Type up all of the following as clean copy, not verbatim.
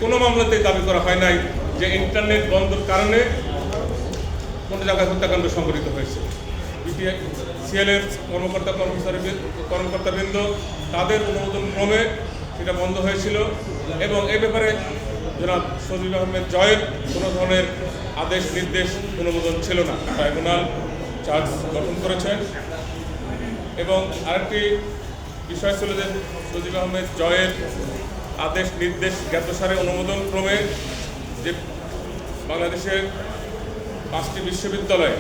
কোনো মামলাতেই দাবি করা হয় নাই যে ইন্টারনেট বন্ধের কারণে কোনো জায়গায় হত্যাকাণ্ড সংঘটিত হয়েছে। সিএলের কর্মকর্তাবৃন্দ তাদের অনুমোদন ক্রমে সেটা বন্ধ হয়েছিল এবং এ ব্যাপারে জনাব সজীব আহমেদ জয়ের কোনো ধরনের আদেশ নির্দেশ অনুমোদন ছিল না। ট্রাইব্যুনাল চার্জ গঠন করেছেন এবং আরেকটি বিষয় ছিল যে সজীব আহমেদ জয়ের আদেশ নির্দেশ জ্ঞাতসারে অনুমোদন ক্রমে যে বাংলাদেশের 5টি বিশ্ববিদ্যালয়ে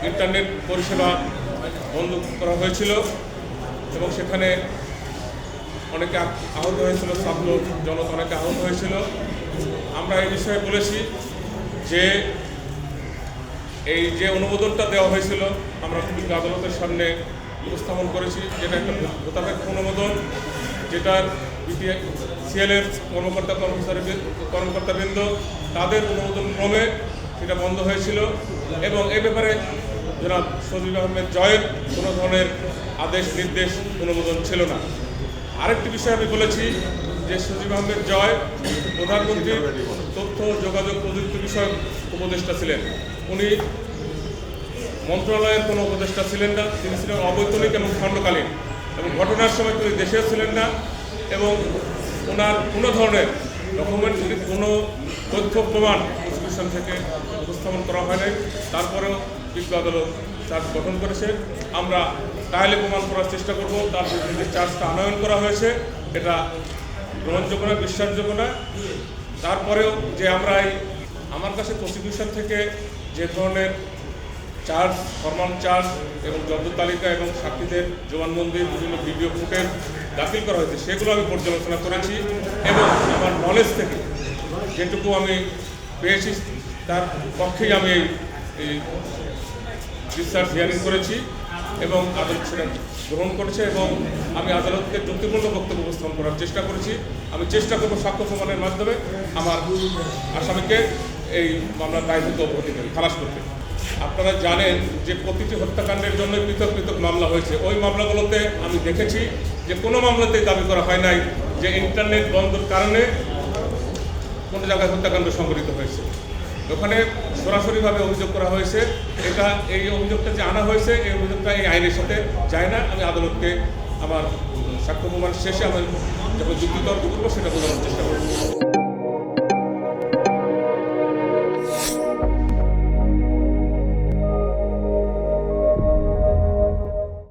ইন্টারনেট পরিষেবা বন্ধ করা হয়েছিল এবং সেখানে অনেকে আহত হয়েছিল, ছাত্র জনতা অনেকে আহত হয়েছিল। আমরা এই বিষয়ে বলেছি যে এই যে অনুমোদনটা দেওয়া হয়েছিল আমরা বিভিন্ন আদালতের সামনে উপস্থাপন করেছি, যেটা একটা ভূতাপেক্ষ অনুমোদন, যেটার সিএলের কর্মকর্তাবৃন্দ তাদের অনুমোদন ক্রমে সেটা বন্ধ হয়েছিল এবং এ ব্যাপারে জনাব সজীব আহমেদ জয়ের কোনো ধরনের আদেশ নির্দেশ অনুমোদন ছিল না। আরেকটি বিষয় আমি বলেছি যে সজীব আহমেদ জয় প্রধানমন্ত্রীর তথ্য যোগাযোগ প্রযুক্তি বিষয়ক উপদেষ্টা ছিলেন। উনি মন্ত্রণালয়ের কোনো উপদেষ্টা ছিলেন না, তিনি ছিলেন অবৈতনিক এবং খণ্ডকালীন এবং ঘটনার সময় তিনি দেশেও ছিলেন না এবং ওনার কোনো ধরনের ডকুমেন্ট কোনো তথ্য প্রমাণ প্রসিকিউশন থেকে উপস্থাপন করা হয় নাই। তারপরেও বিজ্ঞ আদালত চার্জ গঠন করেছে। আমরা ট্রায়ালে প্রমাণ করার চেষ্টা করব তার বিরুদ্ধে যে চার্জটা আনয়ন করা হয়েছে এটা গ্রহণযোগ্য না, বিশ্বাসযোগ্য না। তারপরেও যে আমরা আমার কাছে প্রসিকিউশন থেকে যে ধরনের চার্জ, ফরমাল চার্জ এবং জব্দ তালিকা এবং সাক্ষীদের জবানবন্দি বিভিন্ন ভিডিও ফুটেজ দাখিল করা হয়েছে সেগুলো আমি পর্যালোচনা করেছি এবং আমার নলেজ থেকে যেটুকু আমি পেয়েছি তার পক্ষেই আমি এই রিসার্চ হিয়ারিং করেছি এবং আদালত সেটা গ্রহণ করেছে এবং আমি আদালতকে যুক্তিপূর্ণ বক্তব্য উপস্থাপন করার চেষ্টা করেছি। আমি চেষ্টা করব সাক্ষ্য প্রমাণের মাধ্যমে আমার আসামিকে এই মামলার দায় থেকে অব্যাহতি দেবে, খালাস করতে। আপনারা জানেন যে প্রতিটি হত্যাকাণ্ডের জন্য পৃথক পৃথক মামলা হয়েছে। ওই মামলাগুলোতে আমি দেখেছি যে কোনো মামলাতেই দাবি করা হয় নাই যে ইন্টারনেট বন্ধের কারণে কোনো জায়গায় হত্যাকাণ্ড সংঘটিত হয়েছে। ওখানে সরাসরিভাবে অভিযোগ করা হয়েছে। এই অভিযোগটা যে আনা হয়েছে এই অভিযোগটা এই আইনের সাথে যায় না। আমি আদালতকে আমার সাক্ষ্য প্রমাণ শেষে আমি যখন যুক্তিতর্ক করবো সেটা বোঝানোর চেষ্টা করব।